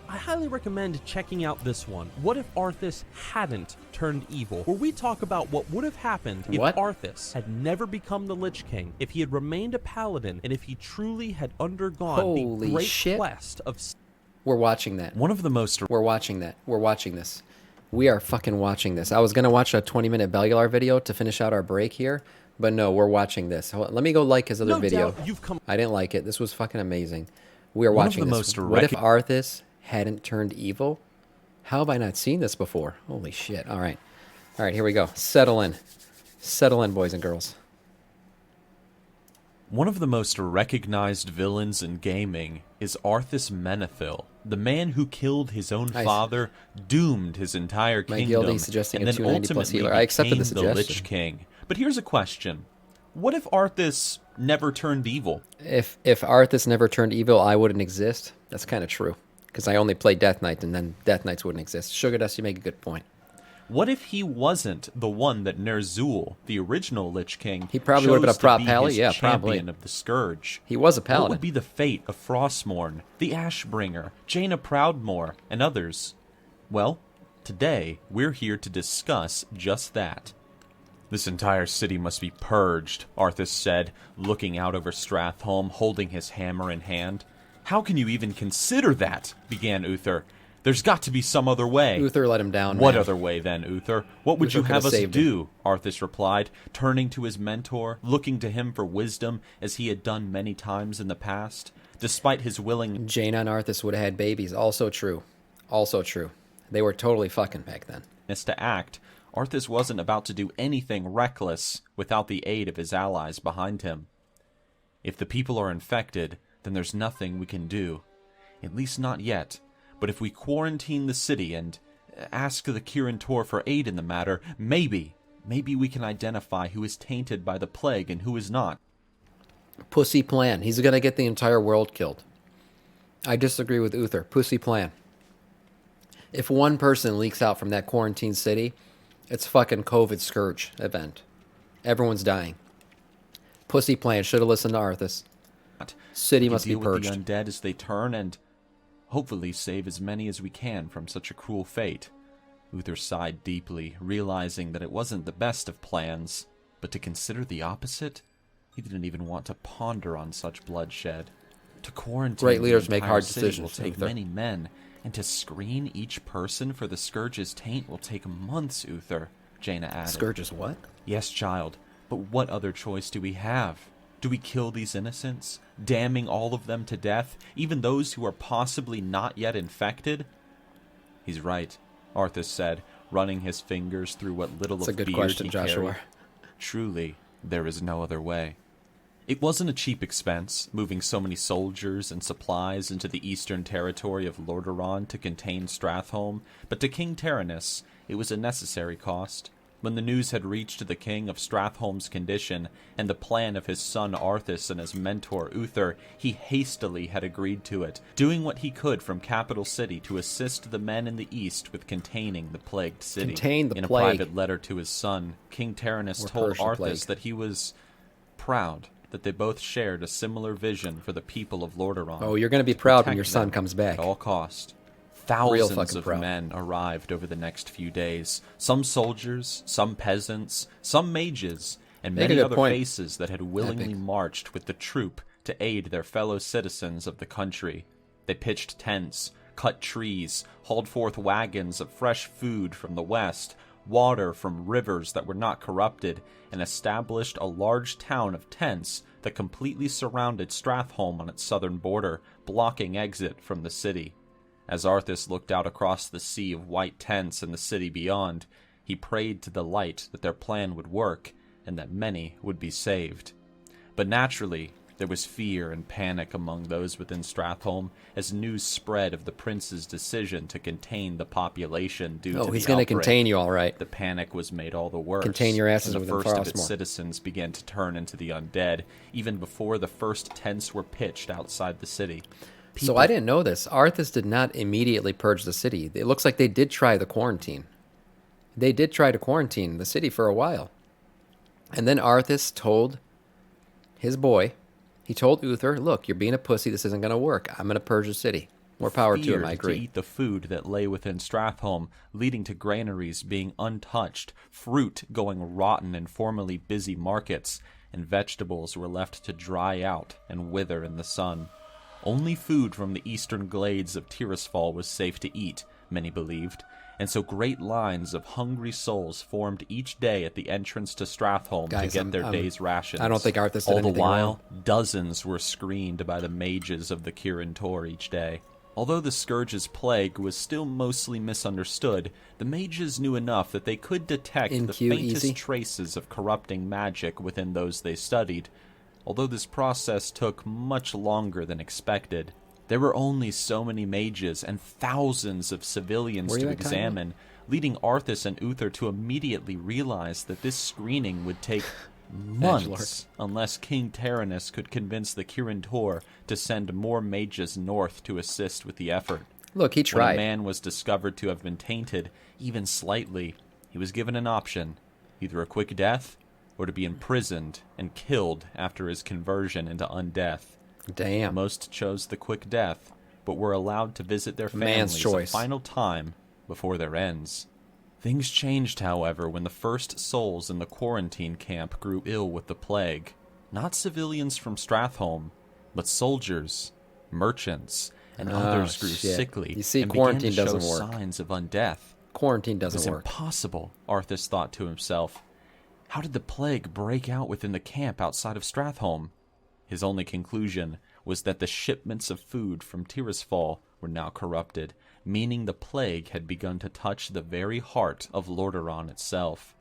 I highly recommend checking out this one. What if Arthas hadn't turned evil? Where we talk about what would have happened if Arthas had never become the Lich King, if he had remained a paladin, and if he truly had undergone the great quest of... We're watching that. One of the most... We're watching that. We're watching this. We are fucking watching this. I was going to watch a 20-minute Bellular video to finish out our break here, but no, we're watching this. Let me go like his other video. I didn't like it. This was fucking amazing. We are watching this. What if Arthas hadn't turned evil? How have I not seen this before? Holy shit. All right. All right, here we go. Settle in. Settle in, boys and girls. One of the most recognized villains in gaming is Arthas Menethil, the man who killed his own father, doomed his entire kingdom, and then ultimately became the Lich King. But here's a question. What if Arthas never turned evil? If Arthas never turned evil, I wouldn't exist. That's kind of true. Because I only play Death Knight, and then Death Knights wouldn't exist. Sugar Dust, you make a good point. What if he wasn't the one that Ner'zhul, the original Lich King, he probably would have been a prop pally, yeah, probably. Champion of the Scourge? He was a paladin. What would be the fate of Frostmourne, the Ashbringer, Jaina Proudmoore, and others? Well, today we're here to discuss just that. This entire city must be purged, Arthas said, looking out over Stratholme, holding his hammer in hand. How can you even consider that? Began Uther. There's got to be some other way. Uther let him down. What other way, then, Uther? What would you have us do? Arthas replied, turning to his mentor, looking to him for wisdom, as he had done many times in the past. Despite his willing... Jaina and Arthas would have had babies. Also true. Also true. They were totally fucking back then. ...to act, Arthas wasn't about to do anything reckless without the aid of his allies behind him. If the people are infected, then there's nothing we can do. At least not yet. But if we quarantine the city and ask the Kirin Tor for aid in the matter, maybe we can identify who is tainted by the plague and who is not. Pussy plan. He's going to get the entire world killed. I disagree with Uther. Pussy plan. If one person leaks out from that quarantine city, it's fucking COVID Scourge event. Everyone's dying. Pussy plan. Should have listened to Arthas. City must be purged. Deal with the undead as they turn and... hopefully save as many as we can from such a cruel fate. Uther sighed deeply, realizing that it wasn't the best of plans, but to consider the opposite? He didn't even want to ponder on such bloodshed. To quarantine great leaders make hard decisions will take many men, and to screen each person for the Scourge's taint will take months, Uther, Jaina added. Scourge's what? Yes, child, but what other choice do we have? Do we kill these innocents, damning all of them to death, even those who are possibly not yet infected? He's right, Arthas said, running his fingers through what little of beard he carried. Truly, there is no other way. It wasn't a cheap expense, moving so many soldiers and supplies into the eastern territory of Lordaeron to contain Stratholme, but to King Terenas, it was a necessary cost. When the news had reached the king of Stratholme's condition and the plan of his son Arthas and his mentor Uther, he hastily had agreed to it, doing what he could from Capital City to assist the men in the east with containing the plagued city. In a private letter to his son, King Terenas told Arthas that he was proud that they both shared a similar vision for the people of Lordaeron. Oh, you're going to be proud when your son comes back. At all cost. Thousands of men arrived over the next few days. Some soldiers, some peasants, some mages, and many other faces that had willingly marched with the troop to aid their fellow citizens of the country. They pitched tents, cut trees, hauled forth wagons of fresh food from the west, water from rivers that were not corrupted, and established a large town of tents that completely surrounded Stratholme on its southern border, blocking exit from the city. As Arthas looked out across the sea of white tents and the city beyond, he prayed to the light that their plan would work and that many would be saved. But naturally, there was fear and panic among those within Stratholme as news spread of the prince's decision to contain the population due to the outbreak. Oh, he's going to contain you all right. The panic was made all the worse. Contain your asses within Frostmourne. The first of its citizens began to turn into the undead, even before the first tents were pitched outside the city. So I didn't know this. Arthas did not immediately purge the city. It looks like they did try the quarantine. They did try to quarantine the city for a while. And then Arthas told his boy, he told Uther, look, you're being a pussy. This isn't going to work. I'm going to purge the city. More power to him, feared I agree. to eat the food that lay within Stratholme, leading to granaries being untouched, fruit going rotten in formerly busy markets, and vegetables were left to dry out and wither in the sun. Only food from the eastern glades of Tirisfal was safe to eat, many believed, and so great lines of hungry souls formed each day at the entrance to Stratholme to get their day's rations. I don't think Arthas did All the anything while, wrong. dozens were screened by the mages of the Kirin Tor each day. Although the Scourge's plague was still mostly misunderstood, the mages knew enough that they could detect the faintest traces of corrupting magic within those they studied, although this process took much longer than expected. There were only so many mages and thousands of civilians to examine, leading Arthas and Uther to immediately realize that this screening would take months unless King Taranis could convince the Kirin Tor to send more mages north to assist with the effort. Look, he tried. When a man was discovered to have been tainted, even slightly, he was given an option, either a quick death or to be imprisoned and killed after his conversion into undeath. Damn. Most chose the quick death, but were allowed to visit their families a final time before their ends. Things changed, however, when the first souls in the quarantine camp grew ill with the plague. Not civilians from Stratholme, but soldiers, merchants, and others grew sickly and began to show signs of undeath. Quarantine doesn't work. It was impossible, Arthas thought to himself. How did the plague break out within the camp outside of Stratholme? His only conclusion was that the shipments of food from Tirisfal were now corrupted, meaning the plague had begun to touch the very heart of Lordaeron itself.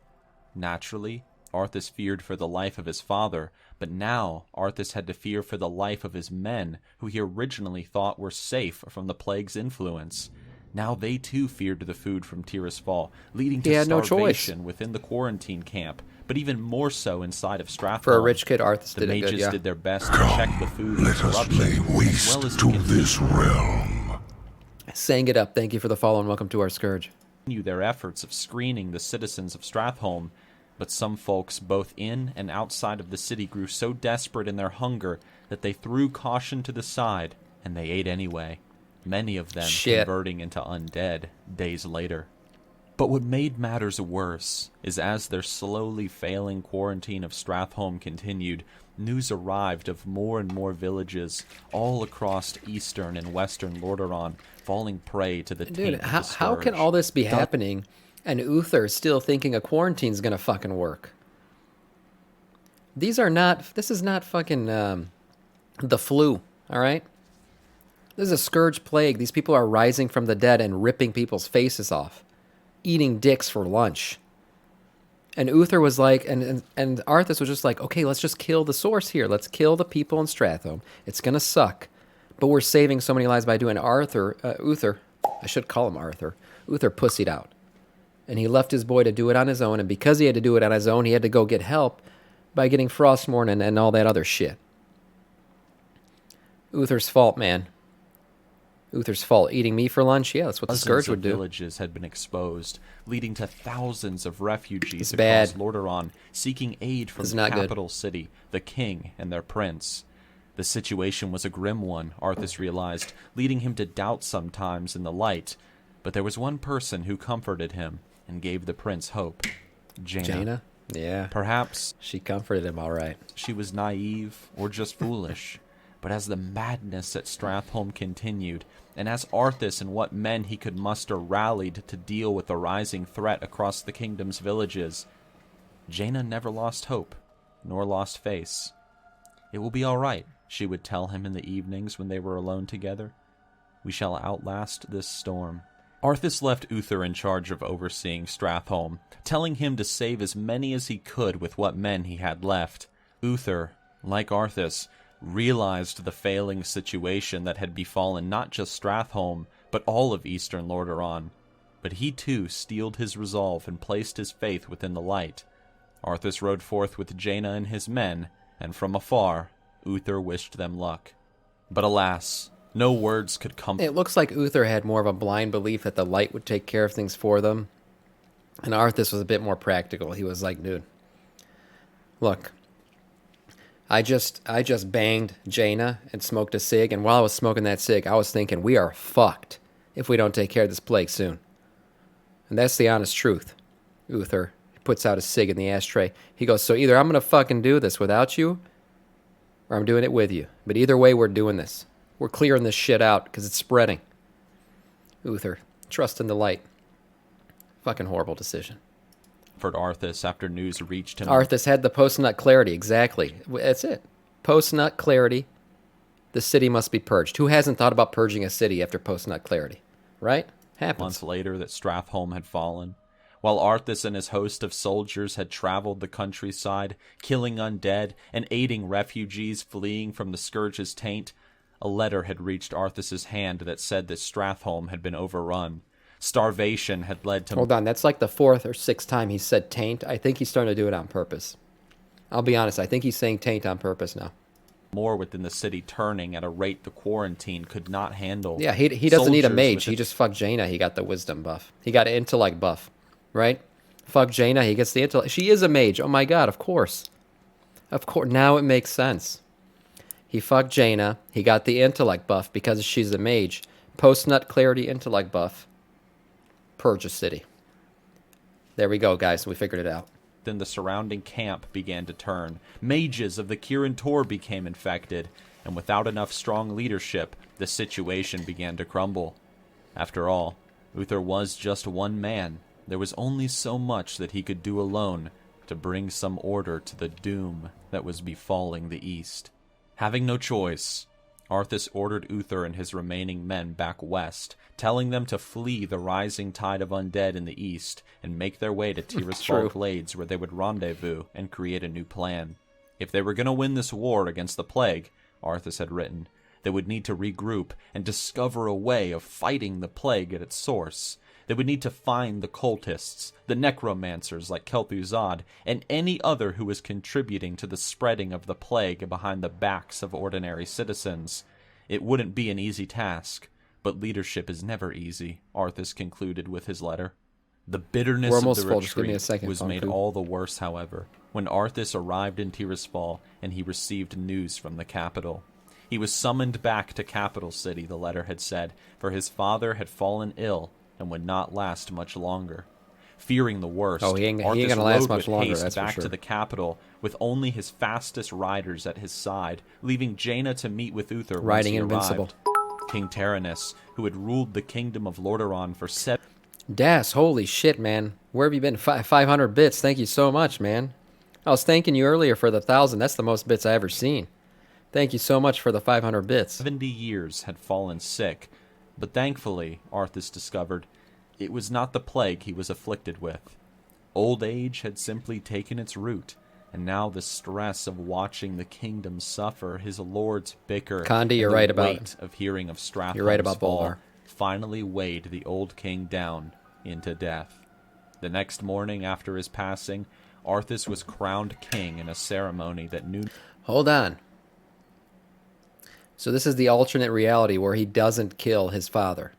Naturally, Arthas feared for the life of his father, but now Arthas had to fear for the life of his men, who he originally thought were safe from the plague's influence. Now they too feared the food from Tirisfal, leading to starvation within the quarantine camp, but even more so inside of Stratholme. For a rich kid, Arthas did it good, The mages did their best to check the food for corruption, as well as to this realm. Saying it up, thank you for the follow and welcome to our Scourge. Continue their efforts of screening the citizens of Stratholme, but some folks both in and outside of the city grew so desperate in their hunger that they threw caution to the side, and they ate anyway, many of them converting into undead days later. But what made matters worse is as their slowly failing quarantine of Stratholme continued, news arrived of more and more villages all across eastern and western Lordaeron falling prey to the taint of the Scourge. How can all this be happening and Uther still thinking a quarantine's gonna fucking work? This is not fucking the flu, all right? This is a scourge plague. These people are rising from the dead and ripping people's faces off, eating dicks for lunch. And Uther was like, and Arthas was just like, okay, let's just kill the source here. Let's kill the people in Stratholme. It's gonna suck, but we're saving so many lives by doing Uther. I should call him Arthur. Uther pussied out, and he left his boy to do it on his own. And because he had to do it on his own, he had to go get help by getting Frostmourne and all that other shit. Uther's fault, man. Uther's fault. Eating me for lunch? Yeah, that's what the Scourge would do. Villages had been exposed, leading to thousands of refugees across Lordaeron seeking aid from the capital city, the king, and their prince. The situation was a grim one, Arthas realized, leading him to doubt sometimes in the light. But there was one person who comforted him and gave the prince hope. Jaina? Yeah. Perhaps she comforted him all right. She was naive or just foolish. But as the madness at Stratholme continued, and as Arthas and what men he could muster rallied to deal with the rising threat across the kingdom's villages, Jaina never lost hope, nor lost face. It will be all right, she would tell him in the evenings when they were alone together. We shall outlast this storm. Arthas left Uther in charge of overseeing Stratholme, telling him to save as many as he could with what men he had left. Uther, like Arthas, realized the failing situation that had befallen not just Stratholme, but all of eastern Lordaeron. But he too steeled his resolve and placed his faith within the light. Arthas rode forth with Jaina and his men, and from afar, Uther wished them luck. But alas, no words could comfort. It looks like Uther had more of a blind belief that the light would take care of things for them, and Arthas was a bit more practical. He was like, dude, look, I just banged Jaina and smoked a cig, and while I was smoking that cig, I was thinking, we are fucked if we don't take care of this plague soon. And that's the honest truth. Uther puts out a cig in the ashtray. He goes, so either I'm going to fucking do this without you, or I'm doing it with you. But either way, we're doing this. We're clearing this shit out, because it's spreading. Uther, trust in the light. Fucking horrible decision. For Arthas after news reached him. Arthas had the post-nut clarity, exactly. That's it. Post-nut clarity. The city must be purged. Who hasn't thought about purging a city after post-nut clarity? Right? Happens. Months later that Stratholme had fallen. While Arthas and his host of soldiers had traveled the countryside, killing undead and aiding refugees fleeing from the Scourge's taint, a letter had reached Arthas's hand that said that Stratholme had been overrun. Starvation had led to... Hold on, that's like the 4th or 6th time he said taint. I think he's starting to do it on purpose. I'll be honest, I think he's saying taint on purpose now. More within the city turning at a rate the quarantine could not handle. Yeah, he doesn't need a mage. He just fucked Jaina. He got the wisdom buff. He got an intellect buff, right? Fuck Jaina, he gets the intellect. She is a mage. Oh my god, of course. Of course, now it makes sense. He fucked Jaina. He got the intellect buff because she's a mage. Post-nut clarity intellect buff. Purge a city. There we go, guys. We figured it out. Then the surrounding camp began to turn. Mages of the Kirin Tor became infected, and without enough strong leadership, the situation began to crumble. After all, Uther was just one man. There was only so much that he could do alone to bring some order to the doom that was befalling the East. Having no choice, Arthas ordered Uther and his remaining men back west, telling them to flee the rising tide of undead in the east and make their way to Tirisfal Glades, where they would rendezvous and create a new plan. If they were going to win this war against the plague, Arthas had written, they would need to regroup and discover a way of fighting the plague at its source. They would need to find the cultists, the necromancers like Kel'Thuzad, and any other who was contributing to the spreading of the plague behind the backs of ordinary citizens. It wouldn't be an easy task, but leadership is never easy, Arthas concluded with his letter. The bitterness of the retreat was made all the worse, however, when Arthas arrived in Tirisfal and he received news from the capital. He was summoned back to Capital City, the letter had said, for his father had fallen ill and would not last much longer. Fearing the worst, Arthas rode with haste back to the capital with only his fastest riders at his side, leaving Jaina to meet with Uther once he arrived. King Taranis, who had ruled the kingdom of Lordaeron for 7... Das, holy shit, man. Where have you been? 500 bits. Thank you so much, man. I was thanking you earlier for the 1,000. That's the most bits I ever seen. Thank you so much for the 500 bits. 70 years had fallen sick, but thankfully, Arthas discovered, it was not the plague he was afflicted with. Old age had simply taken its root, and now the stress of watching the kingdom suffer, his lords bicker, Condi, you're right about weight of hearing of Stratholme's You're right about fall, Bolvar. finally weighed the old king down into death. The next morning after his passing, Arthas was crowned king in a ceremony that knew... Hold on. So this is the alternate reality where he doesn't kill his father.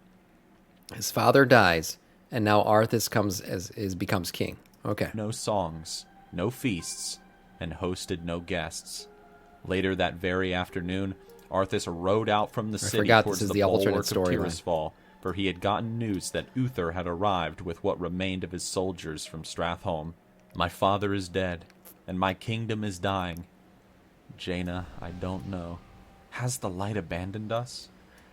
His father dies, and now Arthas becomes king. Okay. No songs, no feasts, and hosted no guests. Later that very afternoon, Arthas rode out from the city towards the bulwark of Tirisfal, for he had gotten news that Uther had arrived with what remained of his soldiers from Stratholme. My father is dead, and my kingdom is dying. Jaina, I don't know. Has the light abandoned us?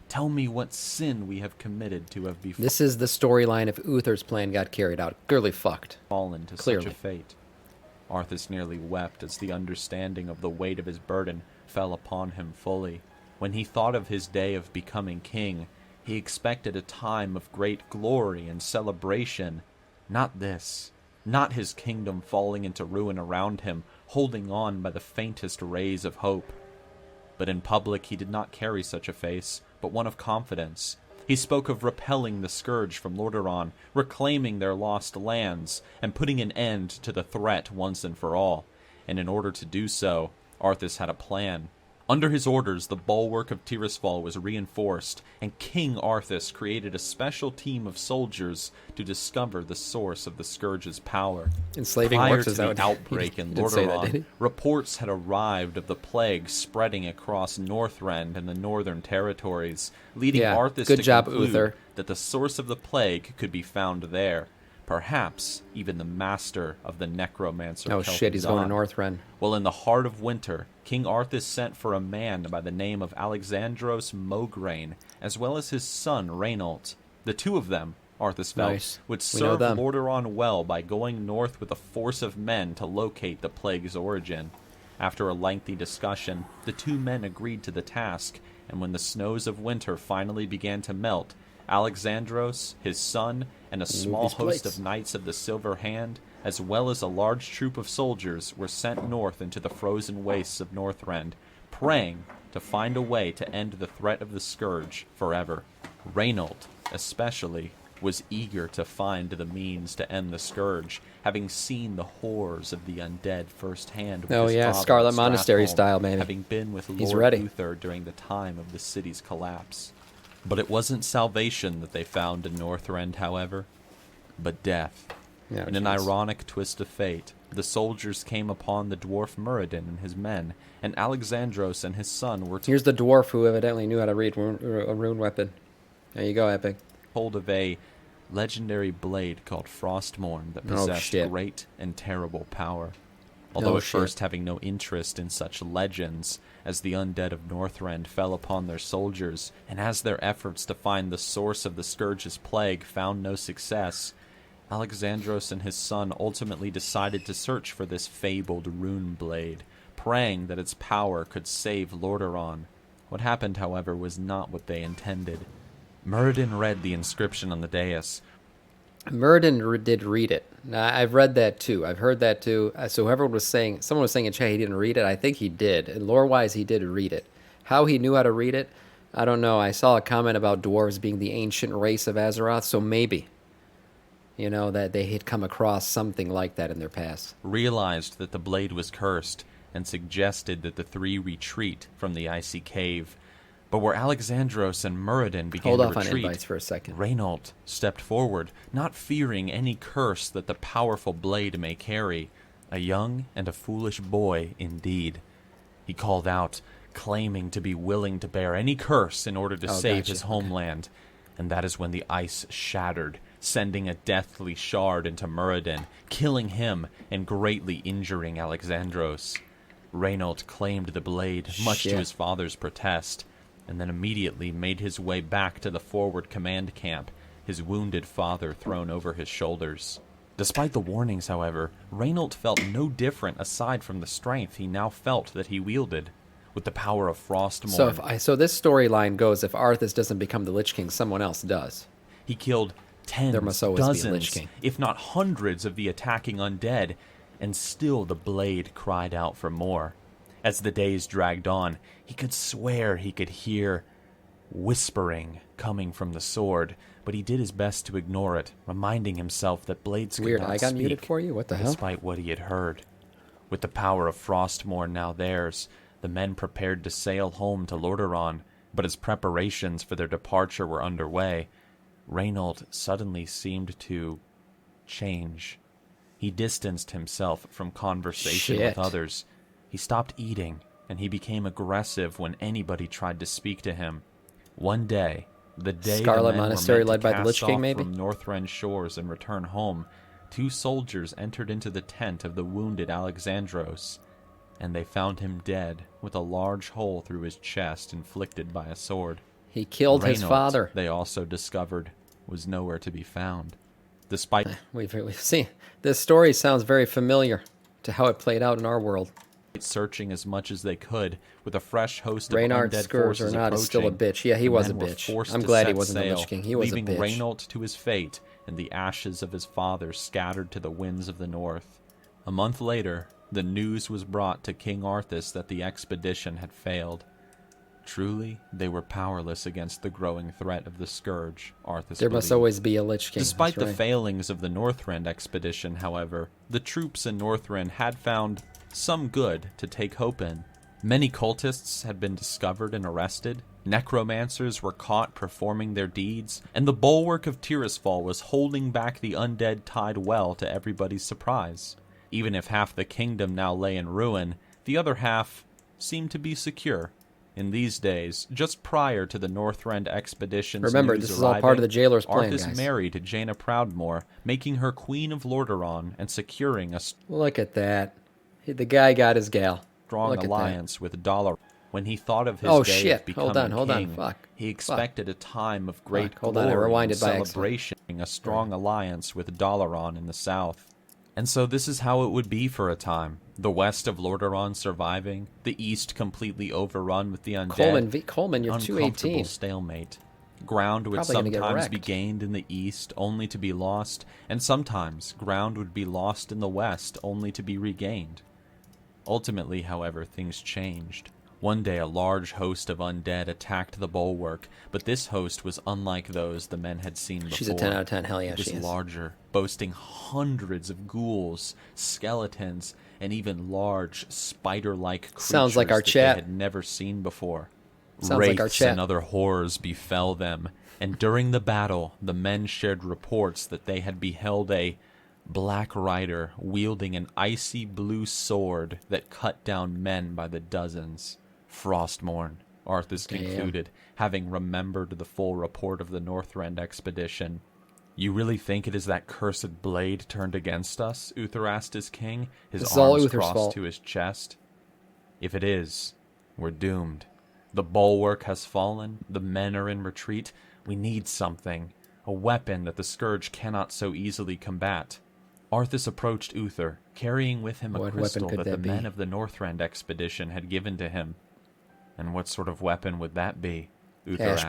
Tell me what sin we have committed to have befallen. This is the storyline if Uther's plan got carried out. Clearly fucked. Fallen to such a fate. Arthas nearly wept as the understanding of the weight of his burden fell upon him fully. When he thought of his day of becoming king, he expected a time of great glory and celebration. Not this. Not his kingdom falling into ruin around him, holding on by the faintest rays of hope. But in public he did not carry such a face, but one of confidence. He spoke of repelling the scourge from Lordaeron, reclaiming their lost lands, and putting an end to the threat once and for all. And in order to do so, Arthas had a plan. Under his orders, the bulwark of Tirisfal was reinforced, and King Arthas created a special team of soldiers to discover the source of the Scourge's power. Enslaving Prior orcs to is the out. outbreak in Lordaeron, reports had arrived of the plague spreading across Northrend and the Northern Territories, leading Arthas to conclude that the source of the plague could be found there. Perhaps even the master of the necromancer. Oh shit, he's going to Northrend. Well, in the heart of winter, King Arthas sent for a man by the name of Alexandros Mograine, as well as his son Reynault. The two of them, Arthas felt, would serve Lordaeron well by going north with a force of men to locate the plague's origin. After a lengthy discussion, the two men agreed to the task, and when the snows of winter finally began to melt, Alexandros, his son, and a small host of Knights of the Silver Hand, as well as a large troop of soldiers, were sent north into the frozen wastes of Northrend, praying to find a way to end the threat of the Scourge forever. Reynault, especially, was eager to find the means to end the Scourge, having seen the horrors of the undead firsthand. Oh yeah, Scarlet Monastery style, maybe. Having been with Lord Uther during the time of the city's collapse. But it wasn't salvation that they found in Northrend, however, but death. In an ironic twist of fate, the soldiers came upon the dwarf Muradin and his men, and Alexandros and his son were Here's the dwarf who evidently knew how to read a rune weapon. There you go, Epic. Told of a legendary blade called Frostmourne that possessed great and terrible power. Although at first having no interest in such legends, as the undead of Northrend fell upon their soldiers, and as their efforts to find the source of the Scourge's plague found no success, Alexandros and his son ultimately decided to search for this fabled rune blade, praying that its power could save Lordaeron. What happened, however, was not what they intended. Muradin read the inscription on the dais. Muradin did read it. I've read that too. I've heard that too. So whoever was saying, someone was saying in chat he didn't read it. I think he did. And lore-wise, he did read it. How he knew how to read it, I don't know. I saw a comment about dwarves being the ancient race of Azeroth, so maybe, you know, that they had come across something like that in their past. Realized that the blade was cursed and suggested that the three retreat from the icy cave. But where Alexandros and Muradin began to retreat, for a second. Reynault stepped forward, not fearing any curse that the powerful blade may carry. A young and a foolish boy, indeed. He called out, claiming to be willing to bear any curse in order to save his homeland. And that is when the ice shattered, sending a deathly shard into Muradin, killing him and greatly injuring Alexandros. Reynault claimed the blade, much to his father's protest, and then immediately made his way back to the forward command camp, his wounded father thrown over his shoulders. Despite the warnings, however, Reynault felt no different aside from the strength he now felt that he wielded. With the power of Frostmourne... So this storyline goes, if Arthas doesn't become the Lich King, someone else does. He killed tens, dozens, if not hundreds of the attacking undead, and still the blade cried out for more. As the days dragged on, he could swear he could hear whispering coming from the sword, but he did his best to ignore it, reminding himself that blades could not speak, muted for you? What the hell? Despite what he had heard. With the power of Frostmourne now theirs, the men prepared to sail home to Lordaeron, but as preparations for their departure were underway, Reynault suddenly seemed to change. He distanced himself from conversation with others. He stopped eating, and he became aggressive when anybody tried to speak to him. One day, the day Scarlet Monastery led by the Lich King, maybe? From Northrend shores and return home, two soldiers entered into the tent of the wounded Alexandros, and they found him dead, with a large hole through his chest inflicted by a sword. He killed his father. They also discovered was nowhere to be found. Despite... We've seen... This story sounds very familiar to how it played out in our world. Searching as much as they could, with a fresh host of undead forces approaching, is still a bitch. Yeah, he was a bitch. I'm glad he wasn't the Lich King. He was a bitch. Leaving Reynault to his fate, and the ashes of his father scattered to the winds of the north. A month later, the news was brought to King Arthas that the expedition had failed. Truly, they were powerless against the growing threat of the Scourge, Arthas There must always be a Lich King. Despite the failings of the Northrend expedition, however, the troops in Northrend had found some good to take hope in. Many cultists had been discovered and arrested, necromancers were caught performing their deeds, and the bulwark of Tirisfal was holding back the undead tide well to everybody's surprise. Even if half the kingdom now lay in ruin, the other half seemed to be secure. In these days, just prior to the Northrend expedition's Remember, this is all part of the jailer's plan, Arthas guys. married Jaina Proudmoore, making her Queen of Lordaeron and securing a Look at that. The guy got his gal. strong alliance with Dalaran. When he thought of his day of becoming king, Fuck. he expected a time of great Hold on, I glory rewinded and by celebration, a strong alliance with Dalaran in the south. And so this is how it would be for a time. The west of Lordaeron surviving, the east completely overrun with the undead. Coleman, you're 218. Stalemate. Ground would sometimes be gained in the east, only to be lost, and sometimes ground would be lost in the west, only to be regained. Ultimately, however, things changed. One day a large host of undead attacked the bulwark, but this host was unlike those the men had seen before. She's a 10 out of 10, hell yeah, she is. It was larger, boasting hundreds of ghouls, skeletons, and even large, spider-like creatures Sounds like our that chat. they had never seen before. Sounds Wraiths like our chat. and other horrors befell them, and during the battle, the men shared reports that they had beheld a Black Rider wielding an icy blue sword that cut down men by the dozens. Frostmourne, Arthas concluded, having remembered the full report of the Northrend expedition. You really think it is that cursed blade turned against us? Uther asked his king, his arms crossed to his chest. If it is, we're doomed. The bulwark has fallen, the men are in retreat. We need something, a weapon that the Scourge cannot so easily combat. Arthas approached Uther, carrying with him a crystal that the men of the Northrend expedition had given to him. And what sort of weapon would that be? Uther asked.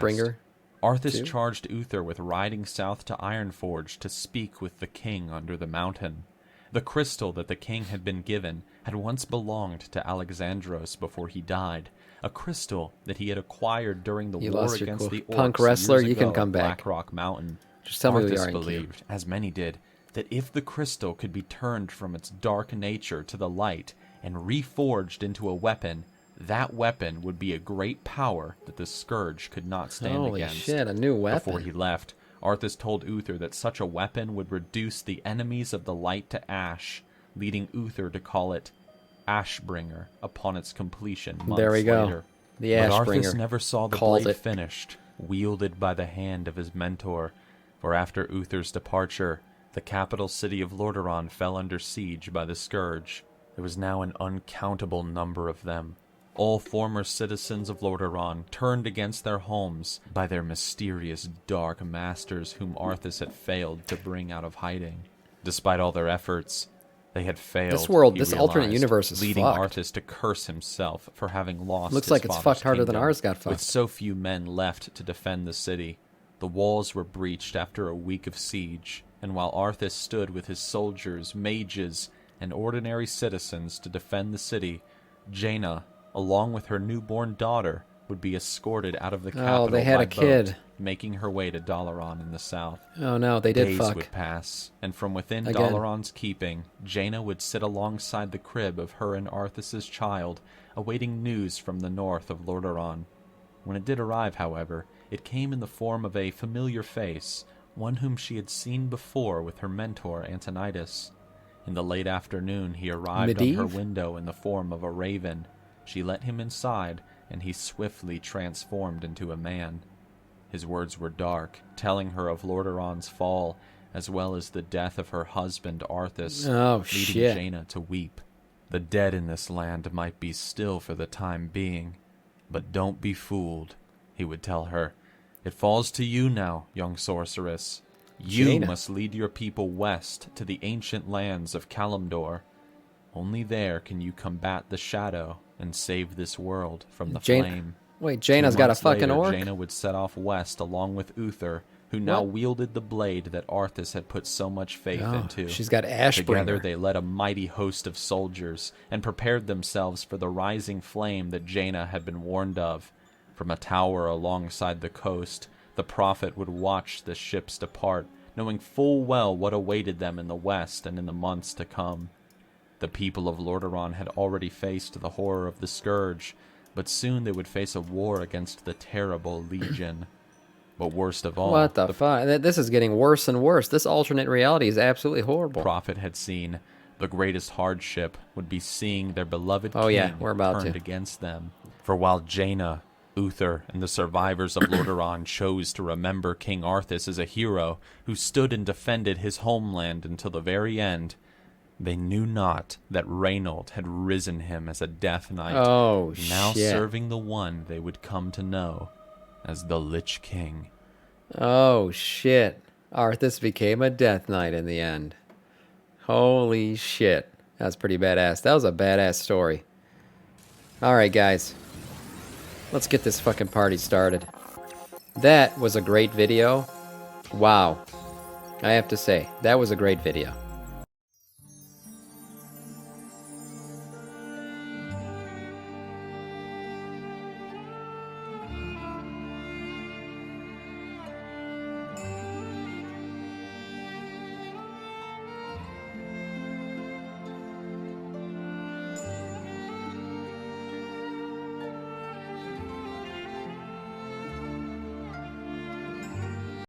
Arthas charged Uther with riding south to Ironforge to speak with the king under the mountain. The crystal that the king had been given had once belonged to Alexandros before he died, a crystal that he had acquired during the war against the orcs punk wrestler, years you can ago come at back. Blackrock Mountain. Just tell me who you are. Arthas believed, as many did, that if the crystal could be turned from its dark nature to the light and reforged into a weapon, that weapon would be a great power that the Scourge could not stand against. Holy shit, a new weapon. Before he left, Arthas told Uther that such a weapon would reduce the enemies of the light to ash, leading Uther to call it Ashbringer upon its completion months there we go. later. The Ashbringer. But Arthas never saw the blade finished, wielded by the hand of his mentor, for after Uther's departure, the capital city of Lordaeron fell under siege by the Scourge. There was now an uncountable number of them. All former citizens of Lordaeron turned against their homes by their mysterious dark masters whom Arthas had failed to bring out of hiding. Despite all their efforts, they had failed. This world, this alternate universe is leading fucked. Arthas to curse himself for having lost Looks his like it's fucked harder kingdom. than ours got fucked. With so few men left to defend the city, the walls were breached after a week of siege, and while Arthas stood with his soldiers, mages, and ordinary citizens to defend the city, Jaina, along with her newborn daughter, would be escorted out of the capital they had by a kid. boat, making her way to Dalaran in the south. Oh no, they did Days fuck. would pass, and from within Again. Dalaran's keeping, Jaina would sit alongside the crib of her and Arthas's child, awaiting news from the north of Lordaeron. When it did arrive, however, it came in the form of a familiar face, one whom she had seen before with her mentor Antonidas. In the late afternoon, he arrived on her window in the form of a raven. She let him inside, and he swiftly transformed into a man. His words were dark, telling her of Lordaeron's fall, as well as the death of her husband Arthas, leading Jaina to weep. The dead in this land might be still for the time being, but don't be fooled, he would tell her. It falls to you now, young sorceress. You must lead your people west to the ancient lands of Kalimdor. Only there can you combat the shadow and save this world from the flame. Wait, Jaina's got a fucking orc? Jaina would set off west along with Uther, who now wielded the blade that Arthas had put so much faith into. She's got Ashbringer. Together they led a mighty host of soldiers and prepared themselves for the rising flame that Jaina had been warned of. From a tower alongside the coast, the prophet would watch the ships depart, knowing full well what awaited them in the west and in the months to come. The people of Lordaeron had already faced the horror of the Scourge, but soon they would face a war against the terrible Legion. But worst of all... What the fuck? This is getting worse and worse. This alternate reality is absolutely horrible. The Prophet had seen the greatest hardship would be seeing their beloved king turned against them. For while Jaina, Uther, and the survivors of Lordaeron chose to remember King Arthas as a hero who stood and defended his homeland until the very end, they knew not that Reynold had risen him as a Death Knight, now serving the one they would come to know as the Lich King. Oh, shit. Arthas became a Death Knight in the end. Holy shit. That's pretty badass. That was a badass story. Alright, guys. Let's get this fucking party started. That was a great video. Wow. I have to say, that was a great video.